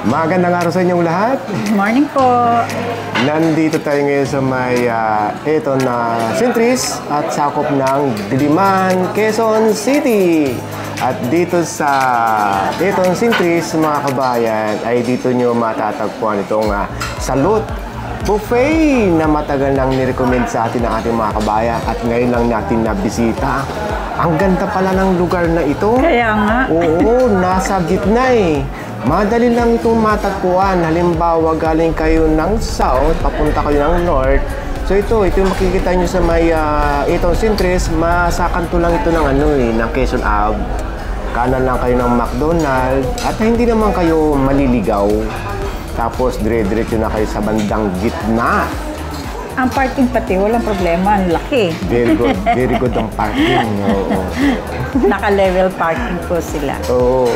Magandang araw sa inyong lahat. Good morning po. Nandito tayo ngayon sa may ito na Centris at sakop ng Diliman, Quezon City. At dito sa itong Centris, mga kabayan, ay dito nyo matatagpuan itong Salud Buffet na matagal nang nirecommend sa atin ng ating mga kabayan at ngayon lang natin nabisita. Ang ganda pala ng lugar na ito. Kaya nga. Oo, nasa gitna eh. Madali lang itong matagpuan. Halimbawa, galing kayo ng south, papunta kayo ng north. So ito yung makikita nyo sa may itong Centris, masakanto lang ito ng ng Quezon Ave. Kanan lang kayo ng McDonald's at hindi naman kayo maliligaw. Tapos dire-diretso na kayo sa bandang gitna. Ang parking pati, walang problema. Ang laki. Very good ang parking. Oo. Naka-level parking po sila. Oo.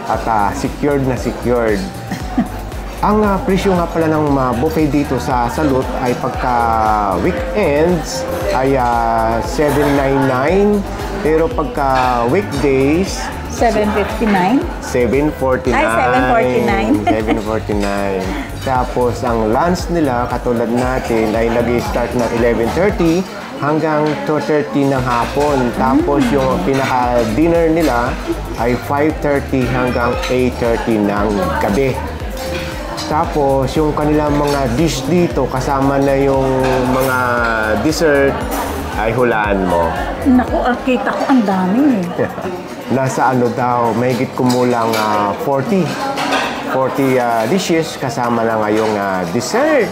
At secured na secured. Ang presyo nga pala ng buffet dito sa Salud ay pagka weekends ay 799, pero pagka weekdays 759? 749. Ay, 749. Tapos ang lunch nila katulad natin ay nag-start ng 11:30 hanggang 2:30 ng hapon. Tapos yung pinaka-dinner nila ay 5:30 hanggang 8:30 ng gabi. Tapos yung kanilang mga dish dito kasama na yung mga dessert ay hulaan mo. Naku, kita ko ang dami. Nasa daw, mahigit kumulang 40 dishes kasama na ngayong dessert.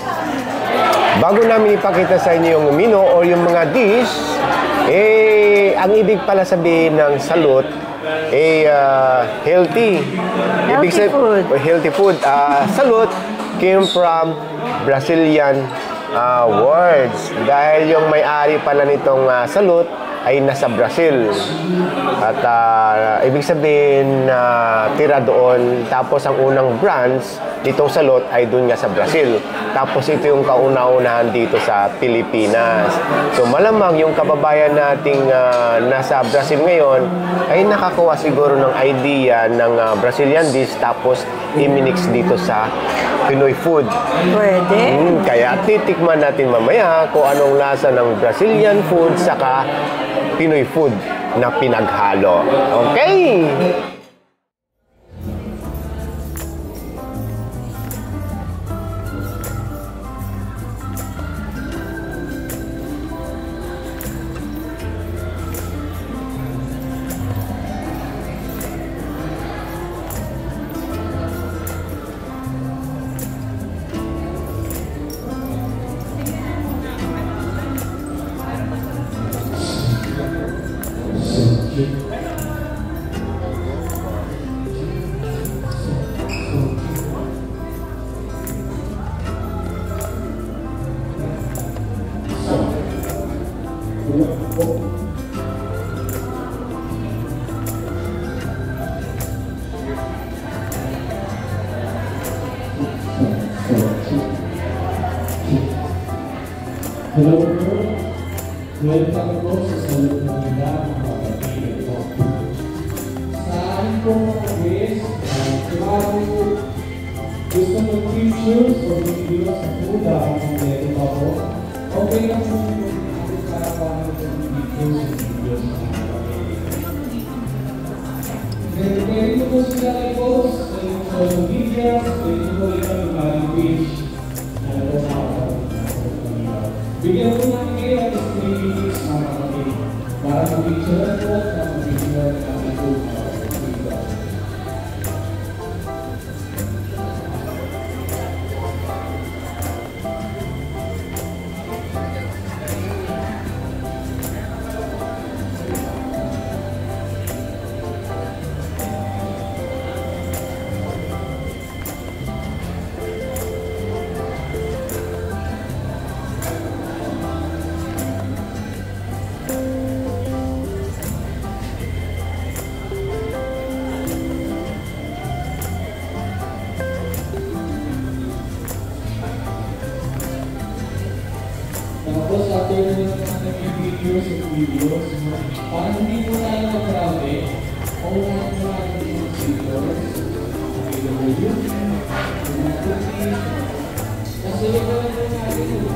Bago namin ipakita sa inyo yung menu o yung mga dish, ang ibig pala sabihin ng Salud, healthy. Healthy food. Salud came from Brazilian words. Dahil yung may-ari pala nitong Salud ay nasa Brazil. At ibig sabihin tira doon. Tapos ang unang branch nitong Salud ay doon nga sa Brazil. Tapos ito yung kauna-unahan dito sa Pilipinas. So malamang yung kababayan nating nasa Brazil ngayon ay nakakuha siguro ng idea ng Brazilian dish tapos i-mix dito sa Pinoy food. Pwede. Kaya titikman natin mamaya kung anong lasa ng Brazilian food saka Pinoy food na pinaghalo. Okay? Hello po. Welcome po sa Salud Manila, mga kapatid po. Sa amin po mga guest, kung gusto mag-pictures o video sa Buda kung meron pa po, okay lang po yung karapahan ng pictures o videos sa mga kapatid. Pwede po sila i-post sa inyong social media, pwede po rin ang mag-wish na nagpapakapag. Bigyan po namin kayo at 3 minutes mga kapatid para mag-picture po at mag-picture namin po mga kapatid. Tapos after nyo naman nag-videos at videos, parang hindi po tayo mag-grabe, o naman natin yung videos, video, Kasi ito lang po natin yung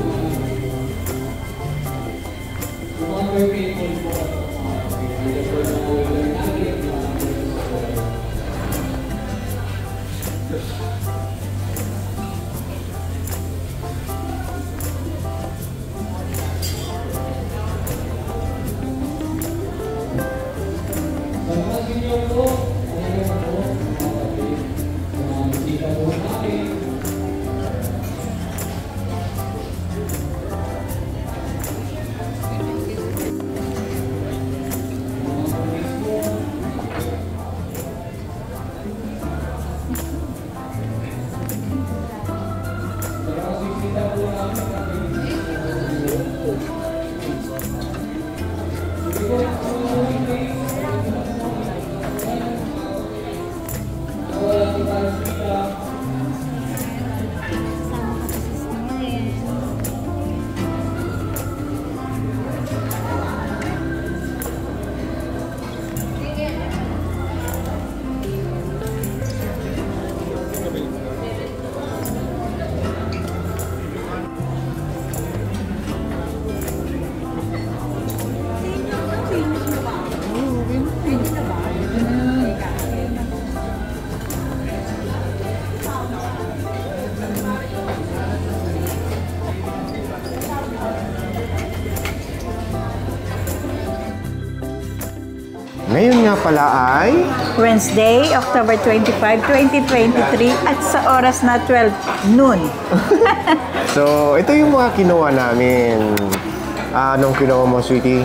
other people po. Ngayon nga pala ay Wednesday, October 25, 2023 at sa oras na 12 noon. so ito yung mga kinuha namin. Anong kinuha mo, sweetie?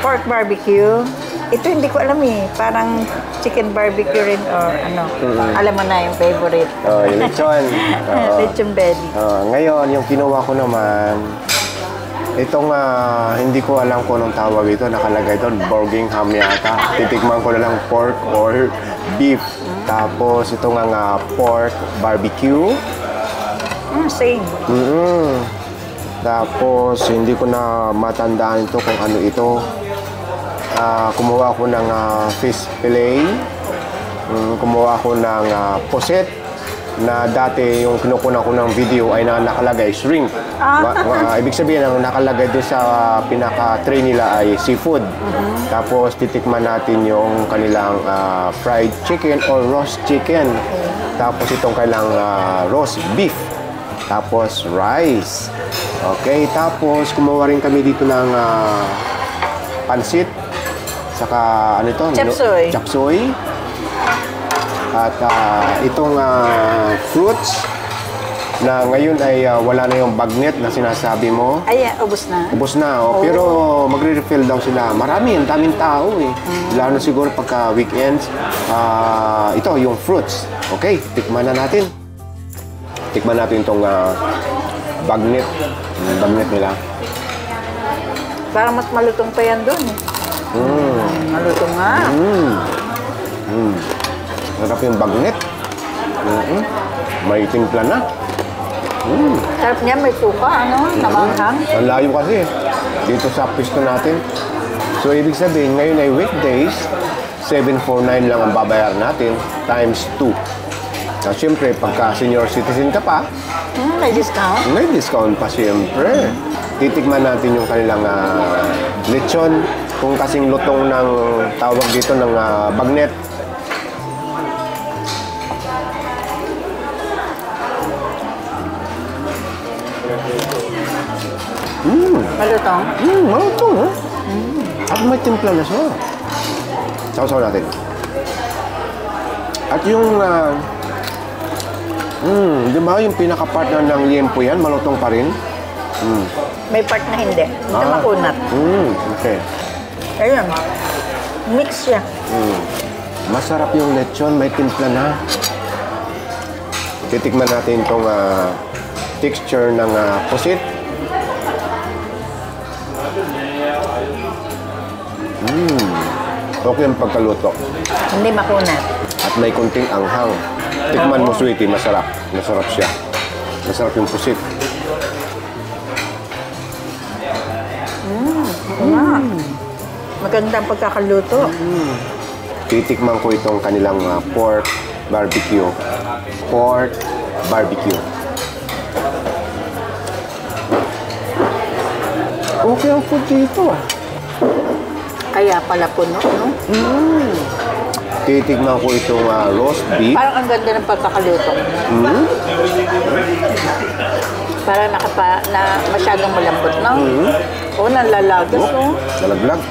Pork barbecue. Ito hindi ko alam eh. Parang chicken barbecue rin or ano. Alam mo na yung favorite. Oh, yung lechon. Oo. Lechon belly. Ngayon, yung kinuha ko naman, itong hindi ko alam kung anong tawag ito. Nakalagay doon, Birmingham yata. Titikman ko na lang pork or beef. Tapos ito nga pork barbecue. Same. Tapos hindi ko na matandaan ito kung ano ito. Kumuha ako ng fish fillet. Kumuha ako ng puset na dati yung kinukunan ko ng video ay nakalagay shrimp. Ibig sabihin ang nakalagay doon sa pinaka-tray nila ay seafood. Tapos titikman natin yung kanilang fried chicken or roast chicken. Tapos itong kanilang roast beef. Tapos rice. Okay, tapos kumuha rin kami dito ng pansit. Saka ano ito? Chapsoy. Chapsoy. At itong fruits na ngayon ay wala na yung bagnet na sinasabi mo. Ay, ubos na. Ubos na, pero magre-refill daw sila. Marami, ang daming tao eh. Lalo siguro pagka weekends. Ito, yung fruits. Okay, tikman na natin. Tikman natin itong bagnet. Bagnet nila. Parang mas malutong pa yan doon. Malutong nga. Sarap yung bagnet. May timpla na. Sarap niya, may suka, ano? Namanghang. Ang layo kasi dito sa pisto natin. So, ibig sabihin, ngayon ay weekdays, 749 lang ang babayar natin times 2. So, siyempre, pagka senior citizen ka pa, May discount? may discount pa siyempre. Titikman natin yung kanilang lechon, kung kasing lutong ng tawag dito ng bagnet. Malutong? Malutong, ha? At may timpla na siya. Saw-saw natin. At yung, di ba yung pinaka-partner ng liempo yan, malutong pa rin? May part na hindi. Hindi makunat. Okay. Ayun. Mix siya. Masarap yung lechon, may timpla na. Titikman natin itong texture ng pusit. Okay ang pagkaluto. Hindi makunat. At may kunting anghang. Tikman mo, sweetie, masarap. Masarap siya. Masarap yung pusit. Maganda ang pagkakaluto. Titikman ko itong kanilang pork barbecue. Pork barbecue. Okay ang food dito ah. Kaya pala puno, no? Titignan ko itong roast beef. Parang ang ganda ng pagkakaluto. Parang masyadong malambot, no? Oo, nalalagas, no? Nalaglag.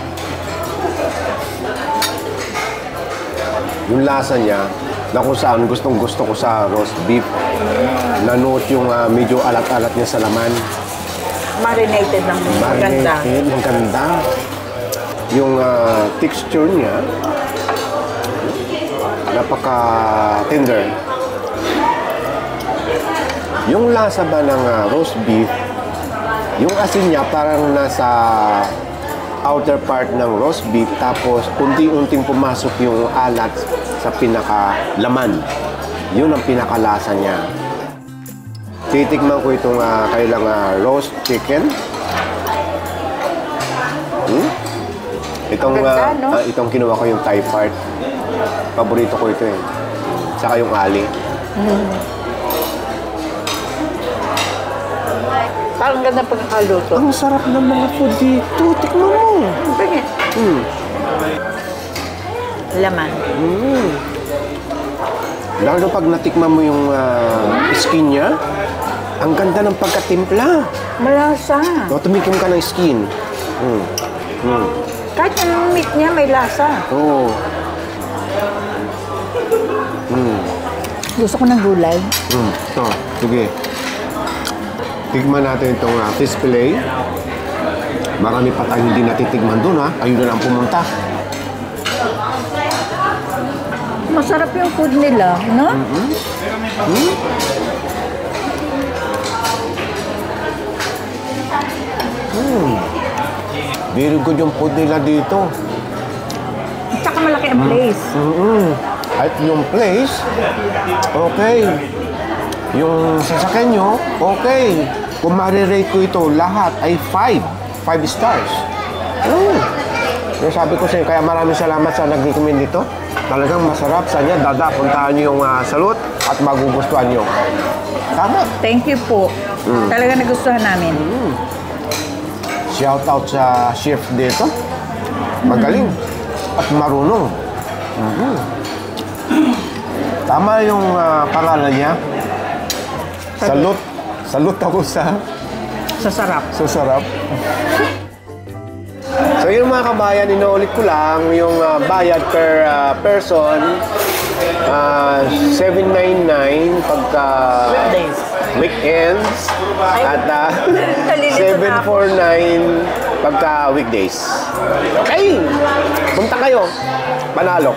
Yung lasa niya, na kung saan gustong-gusto ko sa roast beef. Na-note yung medyo alat-alat niya sa laman. Marinated ng maganda. Marinated, ang ganda. Yung texture niya, napaka-tender. Yung lasa ba ng roast beef, yung asin niya parang nasa outer part ng roast beef, tapos unti-unting pumasok yung alat sa pinaka-laman. Yun ang pinakalasa niya. Titikman ko itong kailang roast chicken. Ganda, no? Itong kinuha ko yung thigh part. Paborito ko ito eh. Saka yung ali. Parang ganda pagkakaluto. Ang sarap ng mga food dito. Tikman mo. Bakit? Laman. Lalo pag natikman mo yung skin niya, ang ganda ng pagkatimpla. Malasa. O, tumikim ka ng skin. Kahit yung meat niya may lasa. Oo. Gusto ko ng gulay. Ito, sige. Tikman natin itong fish fillet. Marami pa tayong hindi natitigman doon ha. Ayun na lang pumunta. Masarap yung food nila, no? Very good yung food nila dito. At saka malaki ang place. At yung place, okay. Yung sasakyan nyo, okay. Kung marirate ko ito, lahat ay 5 stars. Yung sabi ko sa'yo, kaya maraming salamat sa nag-recommend dito. Talagang masarap sa niya. Puntahan nyo yung Salud at magugustuhan nyo. Tama. Thank you po. Talaga nagustuhan namin. Shout out sa chef dito. Magaling at marunong. Tama yung pangalan niya. Salud. Salud ako sa Sasarap. sarap. So yun mga kabayan, inuulit ko lang yung bayad per person. 799 pagka weekends at 749 pagka weekdays. Okay! Punta kayo. Panalo.